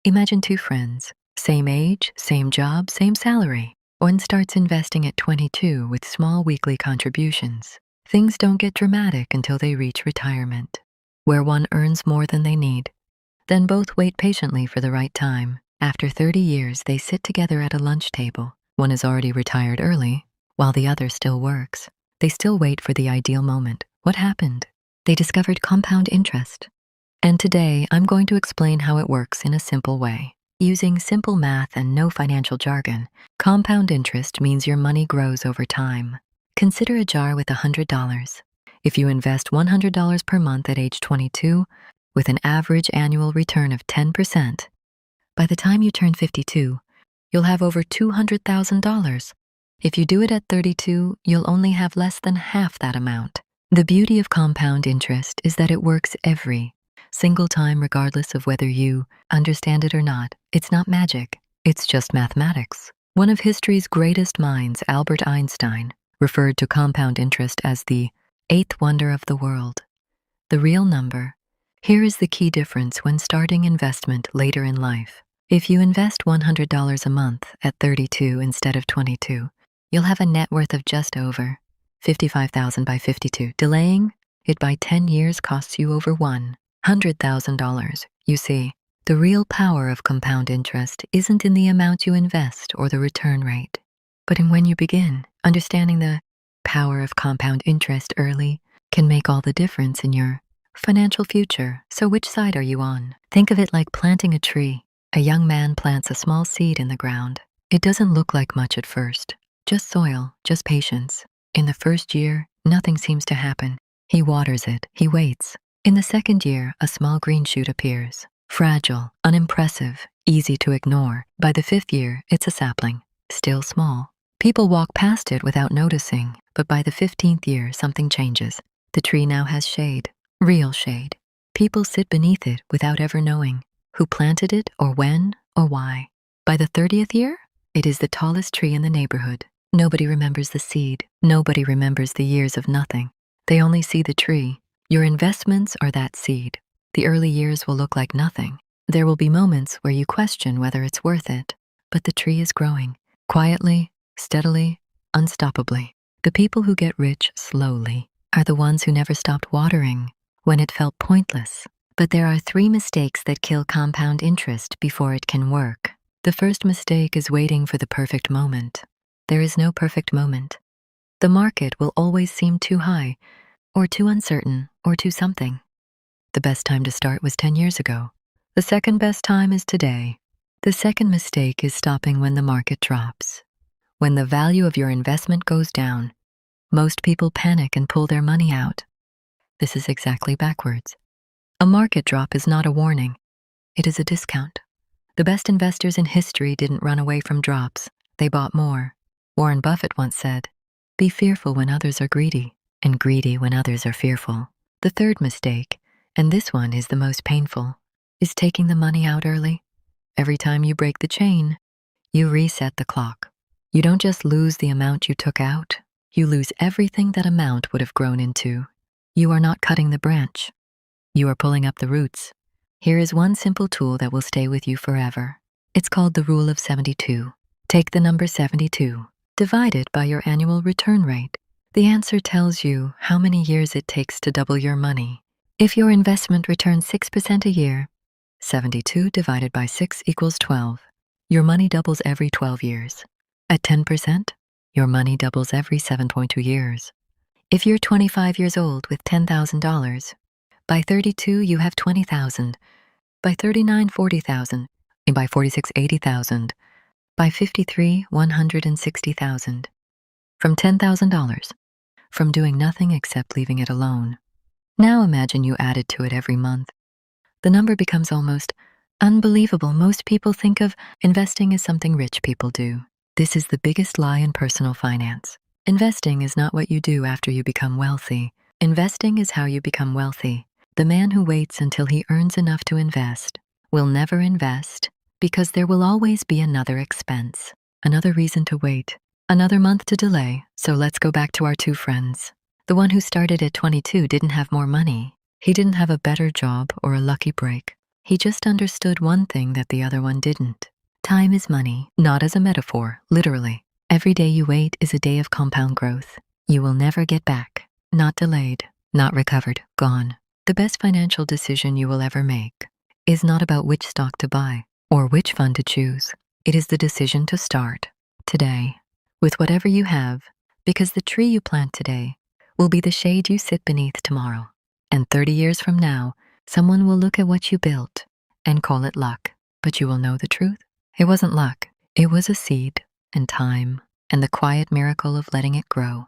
Imagine two friends, same age, same job, same salary. One starts investing at 22 with small weekly contributions. Things don't get dramatic until they reach retirement, where one earns more than they need. Then both wait patiently for the right time. After 30 years, they sit together at a lunch table. One is already retired early, while the other still works. They still wait for the ideal moment. What happened? They discovered compound interest. And today, I'm going to explain how it works in a simple way. Using simple math and no financial jargon, compound interest means your money grows over time. Consider a jar with $100. If you invest $100 per month at age 22, with an average annual return of 10%, by the time you turn 52, you'll have over $200,000. If you do it at 32, you'll only have less than half that amount. The beauty of compound interest is that it works every single time, regardless of whether you understand it or not. It's not magic, it's just mathematics. One of history's greatest minds, Albert Einstein, referred to compound interest as the eighth wonder of the world. The real number. Here is the key difference when starting investment later in life. If you invest $100 a month at 32 instead of 22, you'll have a net worth of just over $55,000 by 52. Delaying it by 10 years costs you over $100,000. You see, the real power of compound interest isn't in the amount you invest or the return rate, but in when you begin. Understanding the power of compound interest early can make all the difference in your financial future. So which side are you on? Think of it like planting a tree. A young man plants a small seed in the ground. It doesn't look like much at first. Just soil, just patience. In the first year, nothing seems to happen. He waters it, he waits. In the second year, a small green shoot appears. Fragile, unimpressive, easy to ignore. By the 5th year, it's a sapling, still small. People walk past it without noticing, but by the 15th year, something changes. The tree now has shade, real shade. People sit beneath it without ever knowing who planted it or when or why. By the 30th year, it is the tallest tree in the neighborhood. Nobody remembers the seed. Nobody remembers the years of nothing. They only see the tree. Your investments are that seed. The early years will look like nothing. There will be moments where you question whether it's worth it, but the tree is growing, quietly, steadily, unstoppably. The people who get rich slowly are the ones who never stopped watering when it felt pointless. But there are 3 mistakes that kill compound interest before it can work. The first mistake is waiting for the perfect moment. There is no perfect moment. The market will always seem too high, or too uncertain, or too something. The best time to start was 10 years ago. The second best time is today. The second mistake is stopping when the market drops. When the value of your investment goes down, most people panic and pull their money out. This is exactly backwards. A market drop is not a warning. It is a discount. The best investors in history didn't run away from drops. They bought more. Warren Buffett once said, "Be fearful when others are greedy, and greedy when others are fearful." The third mistake, and this one is the most painful, is taking the money out early. Every time you break the chain, you reset the clock. You don't just lose the amount you took out, you lose everything that amount would have grown into. You are not cutting the branch. You are pulling up the roots. Here is one simple tool that will stay with you forever. It's called the Rule of 72. Take the number 72, divide it by your annual return rate. The answer tells you how many years it takes to double your money. If your investment returns 6% a year, 72 divided by 6 equals 12. Your money doubles every 12 years. At 10%, your money doubles every 7.2 years. If you're 25 years old with $10,000, by 32, you have $20,000. By 39, $40,000. And by 46, $80,000. By 53, $160,000. From $10,000. From doing nothing except leaving it alone. Now imagine you added to it every month. The number becomes almost unbelievable. Most people think of investing as something rich people do. This is the biggest lie in personal finance. Investing is not what you do after you become wealthy. Investing is how you become wealthy. The man who waits until he earns enough to invest will never invest because there will always be another expense, another reason to wait, another month to delay. So let's go back to our 2 friends. The one who started at 22 didn't have more money. He didn't have a better job or a lucky break. He just understood one thing that the other one didn't. Time is money, not as a metaphor, literally. Every day you wait is a day of compound growth. You will never get back. Not delayed, not recovered, gone. The best financial decision you will ever make is not about which stock to buy or which fund to choose. It is the decision to start today with whatever you have, because the tree you plant today will be the shade you sit beneath tomorrow. And 30 years from now, someone will look at what you built and call it luck. But you will know the truth. It wasn't luck. It was a seed and time and the quiet miracle of letting it grow.